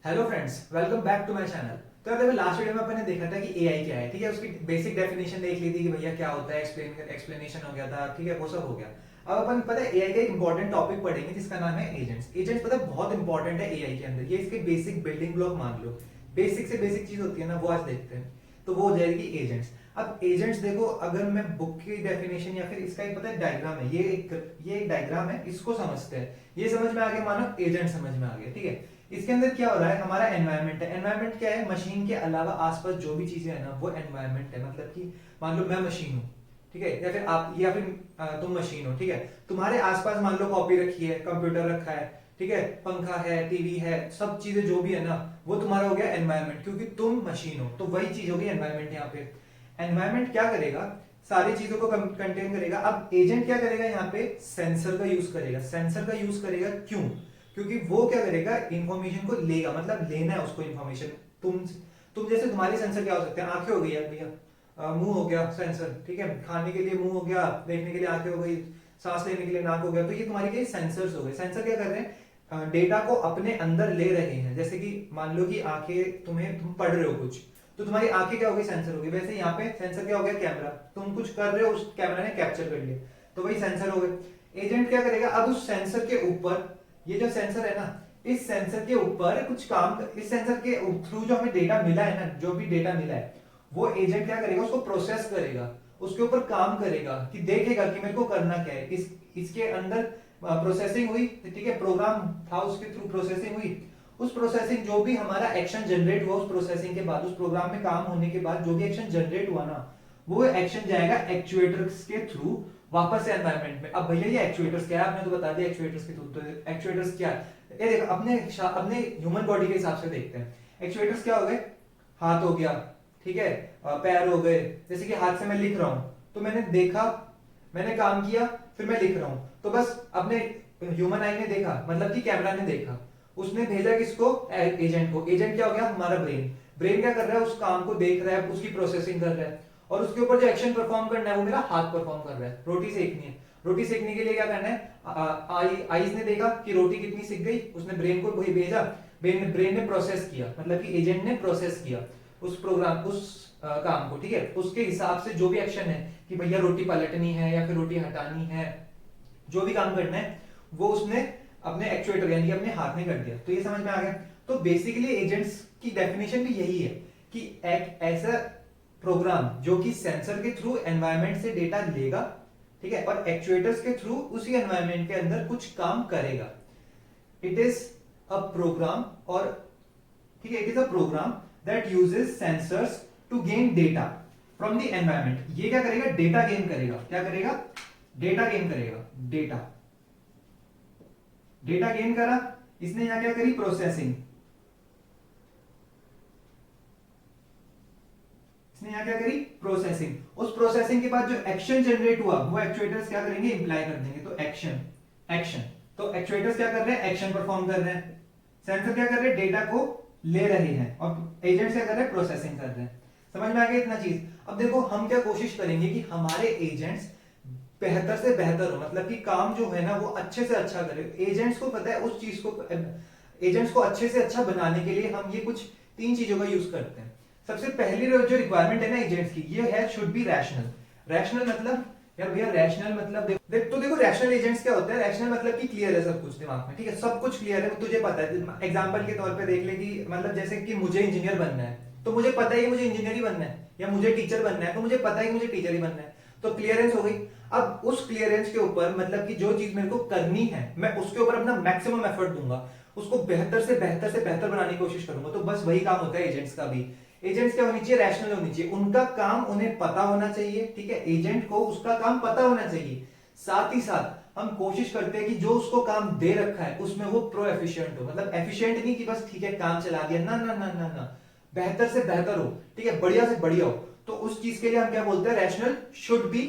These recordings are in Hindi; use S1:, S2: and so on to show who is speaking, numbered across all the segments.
S1: Hello friends, welcome back to my channel. तो देखो लास्ट वीडियो में अपन ने देखा था कि एआई क्या है। ठीक है, उसकी बेसिक डेफिनेशन देख ली थी कि भैया क्या होता है, एक्सप्लेनेशन हो गया था। ठीक है, वो सब हो गया। अब अपन पता है एआई का एक इंपॉर्टेंट टॉपिक पढ़ेंगे जिसका नाम है एजेंट्स। एजेंट्स पता है बहुत इंपॉर्टेंट है एआई के अंदर। ये इसके बेसिक बिल्डिंग ब्लॉक मान लो, बेसिक से बेसिक चीज होती है ना, वो आज देखते हैं। तो वो हो जाएगी एजेंट्स। अब एजेंट्स देखो, अगर मैं बुक की डेफिनेशन या फिर इसका एक पता है डायग्राम है, ये एक डायग्राम है, इसको समझते हैं। ये समझ में आ गया, मानो एजेंट समझ में आ गया। ठीक है, इसके अंदर क्या हो रहा है, हमारा एनवायरनमेंट है। एनवायरनमेंट क्या है, मशीन के अलावा आसपास जो भी चीजें है ना, वो एनवायरनमेंट है। मतलब कि मान लो मैं मशीन हूँ, ठीक है, या फिर आप, या फिर तुम मशीन हो। ठीक है, तुम्हारे आसपास मान लो कॉपी रखी है, कंप्यूटर रखा है, ठीक है, पंखा है, टीवी है, सब चीजें जो भी है ना, वो तुम्हारा हो गया एनवायरनमेंट, क्योंकि तुम मशीन हो। तो वही चीज होगी एनवायरनमेंट। यहाँ पे एनवायरनमेंट क्या करेगा, सारी चीजों को कंटेन करेगा। अब एजेंट क्या करेगा, यहाँ पे सेंसर का यूज करेगा। सेंसर का यूज करेगा क्यों, क्योंकि वो क्या करेगा, इंफॉर्मेशन को लेगा, मतलब लेना है उसको इंफॉर्मेशन। तुम जैसे तुम्हारे सेंसर क्या हो सकते हैं, आंखें हो गई यार भैया, मुंह हो गया सेंसर, ठीक है, खाने के लिए मुंह हो गया, देखने के लिए आंखें हो गई, सांस लेने के लिए नाक हो गया। तो ये तुम्हारे के सेंसर्स हो गए। सेंसर क्या कर रहे हैं, डेटा को अपने अंदर ले रहे हैं। जैसे कि मान लो कि आंखें, तुम पढ़ रहे हो कुछ, तो तुम्हारी आंखें क्या होगी, सेंसर होगी। वैसे यहाँ पे सेंसर क्या हो गया, कैमरा। तुम कुछ कर रहे हो, उस कैमरा ने कैप्चर कर लिया, तो वही सेंसर हो गए। एजेंट क्या करेगा, अब उस सेंसर के ऊपर, ये जो सेंसर है ना, इस सेंसर के ऊपर कुछ काम, इस सेंसर के थ्रू जो हमें डेटा मिला है ना, जो भी डेटा मिला है, वो एजेंट क्या करेगा, उसको प्रोसेस करेगा, उसके ऊपर काम करेगा, कि देखेगा कि मेरे को करना क्या है। इसके अंदर प्रोसेसिंग हुई, ठीक है, प्रोग्राम था, उसके थ्रू प्रोसेसिंग हुई। उस प्रोसेसिंग, जो भी हमारा एक्शन जनरेट हुआ, उस प्रोसेसिंग के बाद, उस प्रोग्राम में काम होने के बाद जो भी एक्शन जनरेट हुआ ना, वो एक्शन जाएगा एक्चुएटर्स के थ्रू वापस से एनवायरनमेंट में। अब भैया ये एक्चुएटर्स क्या है, आपने तो बता दिया एक्चुएटर्स के थ्रू। तो एक्चुएटर्स क्या है, ये देखो, अपने अपने ह्यूमन बॉडी के हिसाब से देखते हैं। एक्चुएटर्स क्या हो गए, हाथ हो गया, ठीक है, पैर हो गए। जैसे कि हाथ से मैं लिख रहा हूं, तो मैंने देखा, मैंने काम किया, फिर मैं लिख रहा हूं, तो बस अपने ह्यूमन आई ने देखा, मतलब कि कैमरा ने देखा, उसने भेजा किसको, एजेंट को। एजेंट क्या हो गया, हमारा ब्रेन। ब्रेन क्या कर रहा है, उस काम को देख रहा है, उसकी प्रोसेसिंग कर रहा है, और उसके ऊपर जो एक्शन परफॉर्म करना है वो मेरा हाथ परफॉर्म कर रहा है। रोटी सेकनी है, रोटी सेकने के लिए क्या करना है, आईज ने देखा कि रोटी कितनी सिक गई, उसने ब्रेन को भेजा, ब्रेन ने प्रोसेस किया, मतलब कि एजेंट ने प्रोसेस किया उस प्रोग्राम, उस काम को, ठीक है। उसके हिसाब से जो भी एक्शन है, कि भैया रोटी पलटनी है या फिर रोटी हटानी है, जो भी काम करना है, वो उसने अपने एक्चुएटर यानी कि अपने हाथ में कर दिया। तो ये समझ में आ गया। तो बेसिकली एजेंट्स की डेफिनेशन भी यही है कि एक ऐसा प्रोग्राम जो कि सेंसर के थ्रू एनवायरनमेंट से डेटा लेगा, ठीक है, और एक्चुएटर्स के थ्रू उसी एनवायरनमेंट के अंदर कुछ काम करेगा। इट इज अ प्रोग्राम, और ठीक है, it is a program that uses sensors to gain data from the environment. ये क्या करेगा, डेटा गेन करेगा। क्या करेगा, डेटा गेन करेगा। डेटा डेटा गेन करा, इसने यहां क्या करी, प्रोसेसिंग। इसने यहां क्या करी, प्रोसेसिंग। उस प्रोसेसिंग के बाद जो एक्शन जनरेट हुआ, वो एक्चुएटर्स क्या करेंगे, इंप्लाई कर देंगे। तो एक्शन, एक्शन, तो एक्चुएटर्स क्या कर रहे हैं, एक्शन परफॉर्म कर रहे हैं। सेंसर क्या कर रहे हैं, डेटा को ले रहे हैं, और एजेंट्स क्या कर रहे हैं, प्रोसेसिंग कर रहे हैं। समझ में आ गया इतना चीज। अब देखो हम क्या कोशिश करेंगे कि हमारे एजेंट्स बेहतर से बेहतर हो, मतलब कि काम जो है ना वो अच्छे से अच्छा करे। एजेंट्स को पता है उस चीज को, एजेंट्स को अच्छे से अच्छा बनाने के लिए हम ये कुछ तीन चीजों का यूज करते हैं। सबसे पहली जो रिक्वायरमेंट है ना एजेंट्स की, ये है शुड बी रैशनल। रैशनल मतलब, यार भैया रैशनल मतलब तो देखो रैशनल एजेंट्स क्या होता है, रैशनल मतलब कि क्लियर है सब कुछ दिमाग में, ठीक है, सब कुछ क्लियर है, तुझे पता है। एग्जांपल के तौर पे देख ले कि मतलब जैसे कि मुझे इंजीनियर बनना है, तो मुझे पता है कि मुझे इंजीनियर ही बनना है, या मुझे टीचर बनना है, तो मुझे पता है कि मुझे टीचर ही बनना है। तो क्लियरेंस हो गई। अब उस क्लियरेंस के ऊपर, मतलब कि जो चीज मेरे को करनी है, मैं उसके ऊपर अपना मैक्सिमम एफर्ट दूंगा, उसको बेहतर से बेहतर से बेहतर बनाने की कोशिश करूंगा। तो बस वही काम होता है एजेंट्स का भी। एजेंट्स क्या होनी चाहिए, रैशनल होनी चाहिए, उनका काम उन्हें पता होना चाहिए, ठीक है, एजेंट को उसका काम पता होना चाहिए। साथ ही साथ हम कोशिश करते हैं कि जो उसको काम दे रखा है उसमें वो प्रो एफिशिएंट हो, मतलब एफिशिएंट नहीं कि बस ठीक है काम चला दिया, ना ना ना ना ना, बेहतर से बेहतर हो, ठीक है, बढ़िया से बढ़िया हो। तो उस चीज के लिए हम क्या बोलते हैं, rational should be,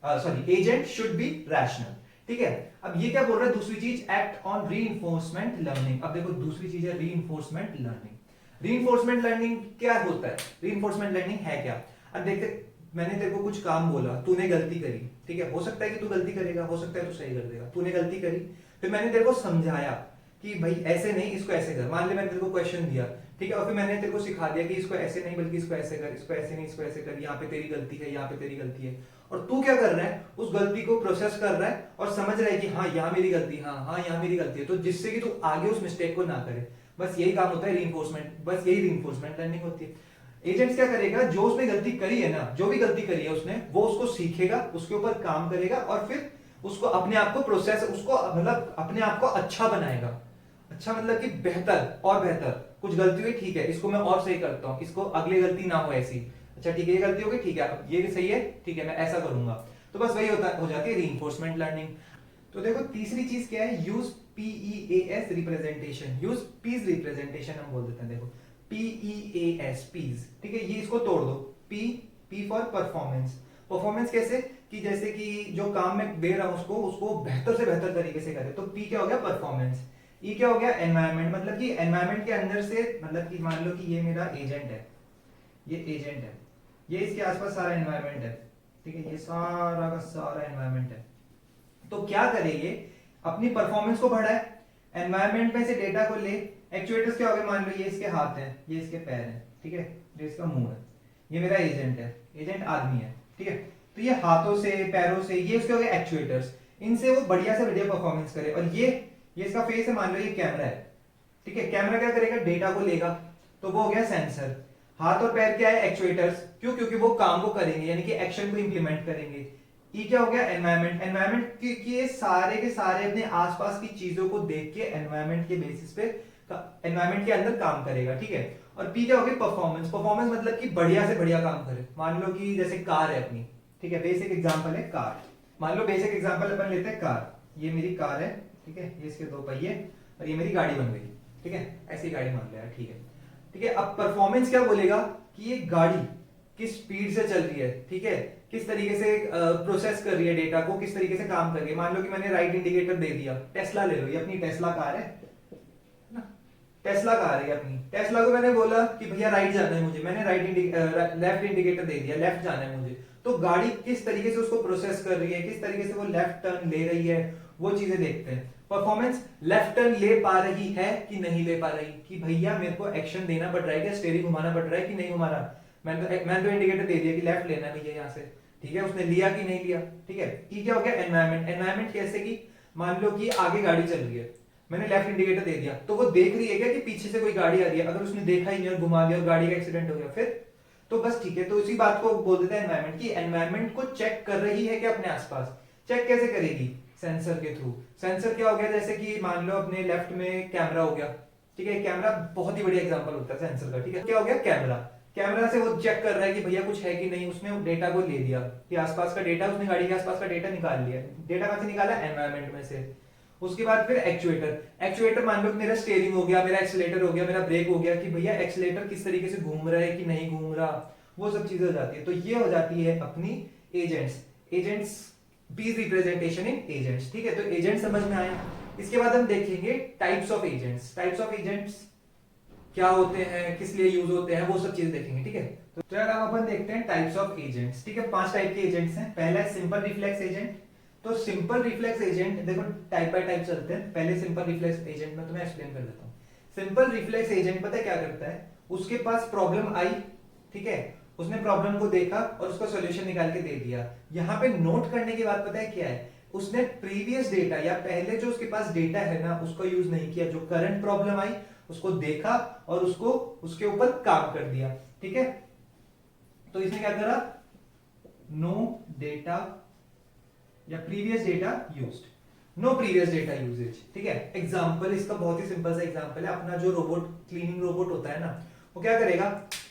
S1: sorry, agent should be rational, ठीक है। अब ये क्या बोल रहा है, दूसरी चीज, एक्ट ऑन रीइंफोर्समेंट लर्निंग। अब देखो दूसरी चीज है रीइंफोर्समेंट लर्निंग। रीइंफोर्समेंट लर्निंग क्या होता है, रीइंफोर्समेंट लर्निंग है क्या। अब देख, मैंने तेरे को कुछ काम बोला, तूने गलती करी, ठीक है, हो सकता है कि तू गलती करेगा, हो सकता है तू सही कर देगा। तूने गलती करी, फिर मैंने तेरे को समझाया कि भाई ऐसे नहीं, इसको ऐसे कर। मान ले मैंने तेरे को क्वेश्चन दिया, ठीक है, और फिर मैंने तेरे को सिखा दिया कि इसको ऐसे नहीं बल्कि इसको ऐसे कर, इसको ऐसे नहीं इसको ऐसे कर, यहाँ पे तेरी गलती है, यहाँ पे तेरी गलती है। और तू क्या कर रहा है, उस गलती को प्रोसेस कर रहा है और समझ रहा है कि हाँ यहाँ मेरी गलती, हाँ हाँ यहाँ मेरी गलती है, तो जिससे कि तू आगे उस मिस्टेक को ना करे। बस यही काम होता है रीइंफोर्समेंट, बस यही रीइंफोर्समेंट लर्निंग होती है। एजेंट्स क्या करेगा, जो उसने गलती करी है ना, जो भी गलती करी है उसने, वो उसको सीखेगा, उसके ऊपर काम करेगा और फिर उसको अपने आप को प्रोसेस, उसको मतलब अपने आप को अच्छा बनाएगा। अच्छा मतलब कि बेहतर और बेहतर। कुछ गलती हुई, ठीक है, इसको मैं और सही करता हूँ, इसको अगली गलती ना हो ऐसी। अच्छा ठीक है, ये गलती हो गई, ठीक है, अब ये सही है, ठीक है, मैं ऐसा करूंगा। तो बस वही होता हो जाती है रीइंफोर्समेंट लर्निंग। तो देखो तीसरी चीज क्या है, use PEAS representation, use PEAS representation हम बोल देते हैं। देखो पीईएएस, पीज, ठीक है, ये इसको तोड़ दो। P, P for performance. Performance कैसे, कि जैसे कि जो काम मैं दे रहा हूं उसको उसको बेहतर से बेहतर तरीके से करे, तो पी क्या हो गया, परफॉर्मेंस। ई क्या हो गया, एनवायरमेंट, मतलब कि एनवायरमेंट के अंदर से, मतलब कि मान लो कि ये मेरा एजेंट है, ये एजेंट है, ये इसके आसपास सारा एनवायरमेंट है, ठीक है, ये सारा का सारा एनवायरमेंट है। तो क्या करे ये, अपनी परफॉर्मेंस को बढ़ाए, एनवायरमेंट में से डेटा को ले। एक्चुएटर्स क्या हो गए, मान लो ये इसके हाथ है, ये इसके पैर है, ठीक है, ये इसका मुंह है, ये मेरा एजेंट है, एजेंट आदमी है, ठीक है। तो ये हाथों से पैरों से, ये उसके हो गए एक्चुएटर्स, इनसे वो बढ़िया से बढ़िया परफॉर्मेंस करे। और ये इसका फेस है, मान लो ये कैमरा है, ठीक है, कैमरा क्या करेगा, डेटा को लेगा, तो वो हो गया सेंसर। हाथ और पैर क्या है, एक्चुएटर्स, क्यों, क्योंकि वो काम को करेंगे, यानी कि एक्शन को इंप्लीमेंट करेंगे। ये क्या हो गया, एनवायरमेंट, एनवायरमेंट की ये सारे के सारे अपने आसपास की चीजों को देख के एनवायरमेंट के बेसिस पे एनवायरमेंट के अंदर काम करेगा, ठीक है। और पी क्या हो गया, परफॉर्मेंस, परफॉर्मेंस मतलब कि बढ़िया से बढ़िया काम करे। मान लो कि जैसे कार है अपनी, ठीक है, बेसिक एग्जांपल है कार। मान लो बेसिक एग्जांपल अपन लेते हैं कार, ये मेरी कार है, ठीक है, ये इसके दो पहिए और ये मेरी गाड़ी बन गई, ठीक है, ऐसी गाड़ी मान लिया, ठीक है, ठीक है। अब परफॉर्मेंस क्या बोलेगा कि ये गाड़ी किस स्पीड से चल रही है, ठीक है, किस तरीके से प्रोसेस कर रही है डेटा को, किस तरीके से काम कर रही है। मान लो कि मैंने राइट इंडिकेटर दे दिया, टेस्ला ले लो, ये अपनी टेस्ला कार है ना, टेस्ला कार है अपनी, टेस्ला को मैंने बोला कि भैया राइट जाना है मुझे, मैंने लेफ्ट इंडिकेटर दे दिया, लेफ्ट जाना है मुझे। तो गाड़ी किस तरीके से उसको प्रोसेस कर रही है, किस तरीके से वो लेफ्ट टर्न ले रही है, वो चीजें देखते हैं। परफॉर्मेंस, लेफ्ट टर्न ले पा रही है कि नहीं ले पा रही, कि भैया मेरे को एक्शन देना पड़ रहा है, क्या स्टीयरिंग घुमाना पड़ रहा है कि नहीं घुमा रहा। मैंने तो इंडिकेटर दे दिया कि लेफ्ट लेना है भैया यहाँ से, ठीक है, उसने लिया कि नहीं लिया, ठीक है। ये क्या हो गया, एनवायरमेंट। एनवायरमेंट कैसे कि मान लो कि आगे गाड़ी चल रही है, मैंने लेफ्ट इंडिकेटर दे दिया, तो वो देख रही है क्या कि पीछे से कोई गाड़ी आ रही है, अगर उसने देखा ही नहीं और घुमा दिया और गाड़ी का एक्सीडेंट हो गया फिर, तो बस ठीक है। तो इसी बात को बोल देते हैं एनवायरमेंट, की एनवायरमेंट को चेक कर रही है क्या अपने आसपास। चेक कैसे करेगी, सेंसर के थ्रू। सेंसर क्या हो गया, जैसे कि मान लो अपने लेफ्ट में कैमरा हो गया, ठीक है, कैमरा बहुत ही बढ़िया एग्जांपल होता है सेंसर का, ठीक है। क्या हो गया, कैमरा, कैमरा से वो चेक कर रहा है कि भैया कुछ है कि नहीं, उसने डेटा को ले लिया कि आसपास का डेटा, उसने गाड़ी के आसपास का डेटा निकाल लिया। डेटा कहां से निकाला, एनवायरमेंट में से। उसके बाद फिर एक्चुएटर। एक्चुएटर मान लो कि मेरा स्टीयरिंग हो गया, मेरा एक्सीलरेटर हो गया, मेरा ब्रेक हो गया, कि भैया एक्सीलरेटर किस तरीके से घूम रहा है कि नहीं घूम रहा, वो सब चीजें हो जाती है। तो ये हो जाती है अपनी agents, agents PEAS representation in agents, ठीक है। तो एजेंट समझ में आया। इसके बाद हम देखेंगे types of agents. Types of agents क्या होते हैं, किस लिए यूज होते हैं, वो सब चीजें देखेंगे, ठीक है। तो यार अब अपन देखते हैं टाइप्स ऑफ एजेंट्स, ठीक है। 5 टाइप के एजेंट्स हैं। पहला है सिंपल रिफ्लेक्स एजेंट। तो सिंपल रिफ्लेक्स एजेंट देखो टाइप बाय टाइप चलते हैं। पहले सिंपल रिफ्लेक्स एजेंट में तुम्हें एक्सप्लेन कर देता हूँ। सिंपल रिफ्लेक्स एजेंट पता है क्या करता है, उसके पास प्रॉब्लम आई, ठीक है, उसने प्रॉब्लम को देखा और उसका सॉल्यूशन निकाल के दे दिया। यहाँ पे नोट करने की बात पता है क्या है, उसने प्रीवियस डेटा या पहले जो उसके पास डेटा है ना, उसको यूज नहीं किया। जो करंट प्रॉब्लम आई उसको देखा और उसको उसके ऊपर काम कर दिया, ठीक है। तो इसने क्या करा, नो डेटा या previous data used, no previous data usage, ठीक है। एग्जांपल इसका बहुत ही सिंपल सा एग्जांपल है, अपना जो रोबोट क्लीनिंग रोबोट होता है ना, वो क्या करेगा,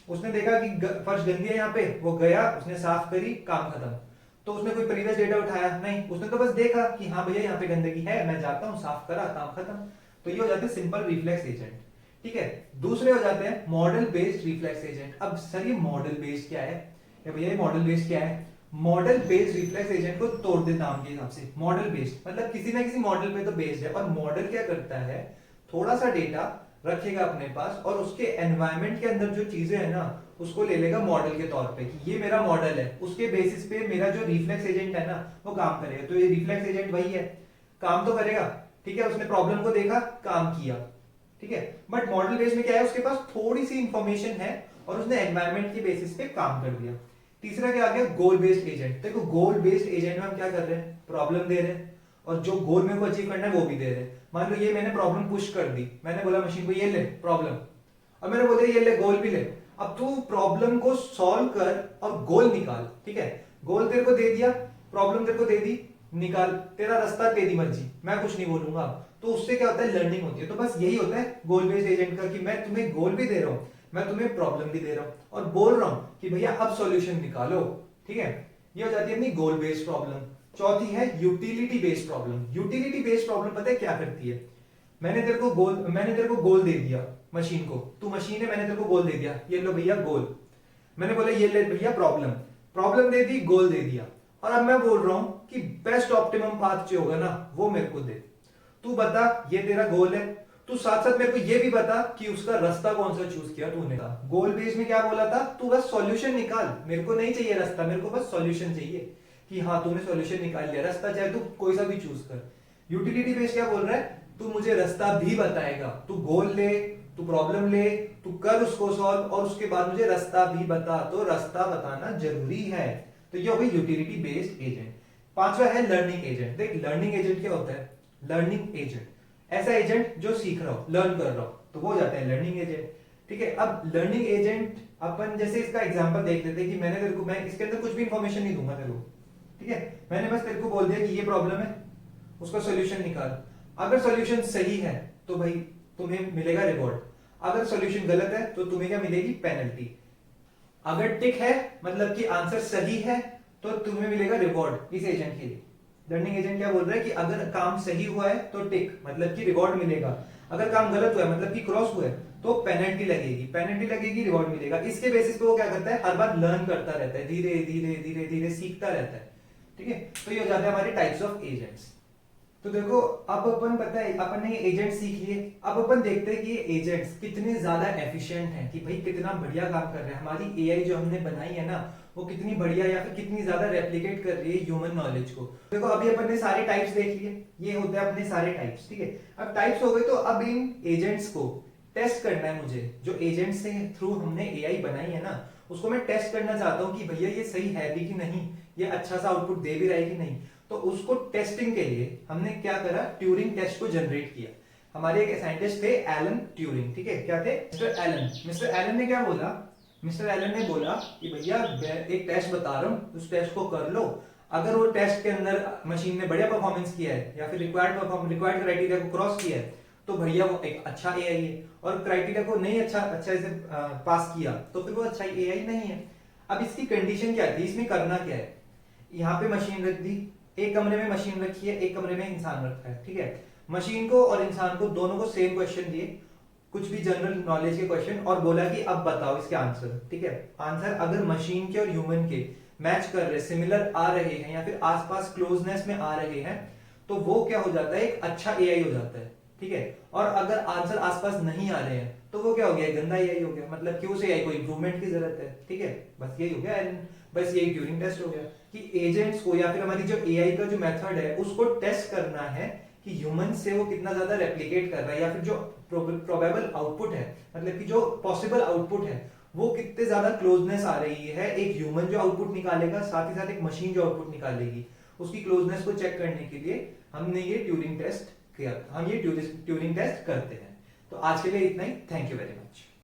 S1: उसने देखा कि फर्श गंदी है यहाँ पे, वो गया, उसने साफ करी, काम खत्म। तो उसने कोई प्रीवियस डेटा उठाया नहीं, उसने तो बस देखा कि हाँ भैया यहाँ पे गंदगी है, मैं जाता हूँ, साफ करा, काम खत्म। तो ये हो जाते हैं सिंपल रिफ्लेक्स एजेंट, ठीक है। दूसरे हो जाते हैं मॉडल बेस्ड रिफ्लेक्स एजेंट। अब सर ये मॉडल बेस्ड क्या है, या भैया ये मॉडल बेस्ड क्या है। मॉडल बेस्ड रिफ्लेक्स एजेंट को तोड़ दे नाम के हिसाब से। मॉडल बेस्ड मतलब किसी ना किसी मॉडल पे तो बेस्ड है, और मॉडल क्या करता है, थोड़ा सा डेटा रखेगा अपने पास और उसके एनवायरनमेंट के अंदर जो चीजें है ना, उसको ले लेगा मॉडल के तौर पे कि ये मेरा मॉडल है, उसके बेसिस पे मेरा जो रिफ्लेक्स एजेंट है ना वो काम करेगा। तो ये रिफ्लेक्स एजेंट वही है, काम तो करेगा ठीक है, उसने प्रॉब्लम को देखा, काम किया, ठीक है। बट मॉडल बेस्ड में क्या है, उसके पास थोड़ी सी इंफॉर्मेशन है और उसने एनवायरमेंट के बेसिस पे काम कर दिया। तीसरा क्या आ गया, गोल बेस्ड एजेंट। देखो गोल बेस्ड एजेंट में हम क्या कर रहे हैं, प्रॉब्लम दे रहे हैं और जो गोल मेरे को अचीव करना है वो भी दे रहे हैं। मान लो ये मैंने प्रॉब्लम पुश कर दी, मैंने बोला मशीन को ये ले प्रॉब्लम, और मैंने बोला ये ले गोल भी ले। अब तू प्रॉब्लम को सॉल्व कर और गोल निकाल, ठीक है। गोल तेरे को दे दिया, प्रॉब्लम तेरे को दे दी, निकाल, तेरा रास्ता तेरी मर्जी, मैं कुछ नहीं बोलूंगा। तो उससे क्या होता है, लर्निंग होती है। तो बस यही होता है गोल बेस्ड एजेंट का, कि मैं तुम्हें गोल भी दे रहा हूं, मैं तुम्हें प्रॉब्लम भी दे रहा हूं और बोल रहा हूं कि भैया अब सॉल्यूशन निकालो, ठीक है। ये हो जाती है अपनी गोल बेस्ड प्रॉब्लम। चौथी है utility based problem. Utility based problem पता है क्या करती है, मैंने तेरे को गोल दे दिया मशीन को, तू मशीन है, मैंने तेरे को गोल दे दिया, ये लो भैया गोल। मैंने बोला ये ले भैया प्रॉब्लम, प्रॉब्लम दे दी, गोल दे दिया, और अब मैं बोल रहा हूं कि बेस्ट ऑप्टिमम पाथ जो होगा ना वो मेरे को दे। तू बता, ये तेरा गोल है, तू साथ साथ मेरे को ये भी बता कि उसका रास्ता कौन सा चूज किया तूने। गोल बेस में क्या बोला था, तू बस सॉल्यूशन निकाल, मेरे को नहीं चाहिए रास्ता, मेरे को बस सॉल्यूशन चाहिए, कि हाँ तूने सॉल्यूशन निकाल लिया, रास्ता चाहे तू कोई सा भी चूज कर। यूटिलिटी बेस क्या बोल रहा है, तू मुझे रास्ता भी बताएगा, तू गोल ले, तू प्रॉब्लम ले, तू कर उसको सॉल्व और उसके बाद मुझे रास्ता भी बता। तो रास्ता बताना जरूरी है। तो ये हो गई यूटिलिटी बेस्ड एजेंट। पांचवा है लर्निंग एजेंट। देख लर्निंग एजेंट क्या होता है, लर्निंग एजेंट ऐसा एजेंट जो सीख रहा हो, लर्न कर रहा हो, तो वो हो जाता है लर्निंग एजेंट, ठीक है। अब लर्निंग एजेंट अपन जैसे इसका एग्जांपल देख लेते हैं कि मैंने तेरे को, मैं इसके अंदर कुछ भी इंफॉर्मेशन नहीं दूंगा तेरे को, ठीक है। मैंने बस तेरे को बोल दिया कि ये प्रॉब्लम है, उसका सॉल्यूशन निकाल। अगर सॉल्यूशन सही है तो भाई तुम्हें मिलेगा रिवॉर्ड, अगर सॉल्यूशन गलत है तो तुम्हें क्या मिलेगी, पेनल्टी। अगर टिक है मतलब कि आंसर सही है तो तुम्हें मिलेगा रिवॉर्ड इस एजेंट के लिए। लर्निंग एजेंट क्या बोल रहा है कि अगर काम सही हुआ है तो टिक मतलब कि रिवॉर्ड मिलेगा, अगर काम गलत हुआ है मतलब कि क्रॉस हुआ है तो पेनल्टी लगेगी, पेनल्टी लगेगी रिवॉर्ड मिलेगा। इसके बेसिस पे वो क्या करता है, हर बार लर्न करता रहता है, धीरे धीरे धीरे धीरे सीखता रहता है, ठीक है। तो ये हो जाते हैं हमारे टाइप्स ऑफ एजेंट्स। तो देखो अब अपन पता है अपन ने एजेंट सीख लिए, अब अपन देखते हैं कि ये एजेंट्स कितने ज्यादा एफिशिएंट हैं, कि भाई कितना बढ़िया काम कर रहे हैं। हमारी एआई जो हमने बनाई है ना वो कितनी बढ़िया या फिर कितनी ज्यादा रेप्लिकेट कर रही है ह्यूमन नॉलेज को। देखो अभी अपन ने सारे टाइप्स देख लिए, ये होते हैं अपने सारे टाइप्स, ठीक है। अब टाइप्स हो गए तो अब इन एजेंट्स को टेस्ट करना है मुझे, जो एजेंट्स से थ्रू हमने एआई बनाई है ना उसको मैं टेस्ट करना चाहता हूँ कि भैया ये सही है भी कि नहीं, ये अच्छा सा आउटपुट दे भी रहा है कि नहीं। तो उसको टेस्टिंग के लिए हमने क्या करा, ट्यूरिंग टेस्ट को जनरेट किया। हमारे एक साइंटिस्ट थे एलन ट्यूरिंग, ठीक है। क्या थे, मिस्टर एलन। मिस्टर एलन ने क्या बोला, मिस्टर एलन ने बोला कि भैया एक टेस्ट बता रहा हूँ, उस टेस्ट को कर लो, अगर वो टेस्ट के अंदर मशीन ने बढ़िया परफॉर्मेंस किया है या फिर रिक्वायर्ड क्राइटेरिया को क्रॉस किया है तो भैया वो एक अच्छा एआई है, और क्राइटेरिया को नहीं अच्छा से पास किया तो फिर वो अच्छा एआई नहीं है। अब इसकी कंडीशन क्या थी, इसमें करना क्या है, यहाँ पे मशीन रख दी, एक कमरे में मशीन रखी है, एक कमरे में इंसान रखा है, ठीक है। मशीन को और इंसान को दोनों को सेम क्वेश्चन दिए, कुछ भी जनरल नॉलेज के क्वेश्चन, और बोला कि अब बताओ इसके आंसर, ठीक है। आंसर अगर मशीन के और ह्यूमन के मैच कर रहे, सिमिलर आ रहे हैं या फिर आसपास क्लोजनेस में आ रहे हैं तो वो क्या हो जाता है, एक अच्छा एआई हो जाता है, ठीक है। और अगर आंसर आसपास नहीं आ रहे हैं तो वो क्या हो गया, गंदा एआई हो गया, मतलब कि उस एआई को इंप्रूवमेंट की जरूरत है, ठीक है। बस यही हो गया, बस यही ट्यूरिंग टेस्ट हो गया कि एजेंट्स को या फिर हमारी जो एआई का जो मेथड है उसको टेस्ट करना है कि ह्यूमन से वो कितना ज्यादा रेप्लिकेट कर रहा है, या फिर जो प्रोबेबल आउटपुट है मतलब कि जो पॉसिबल आउटपुट है वो कितने ज्यादा क्लोजनेस आ रही है, एक ह्यूमन जो आउटपुट निकालेगा साथ ही साथ एक मशीन जो आउटपुट निकालेगी, उसकी क्लोजनेस को चेक करने के लिए हमने ये ट्यूरिंग टेस्ट किया, हम ये ट्यूरिंग टेस्ट करते हैं। तो आज के लिए इतना ही, थैंक यू वेरी मच।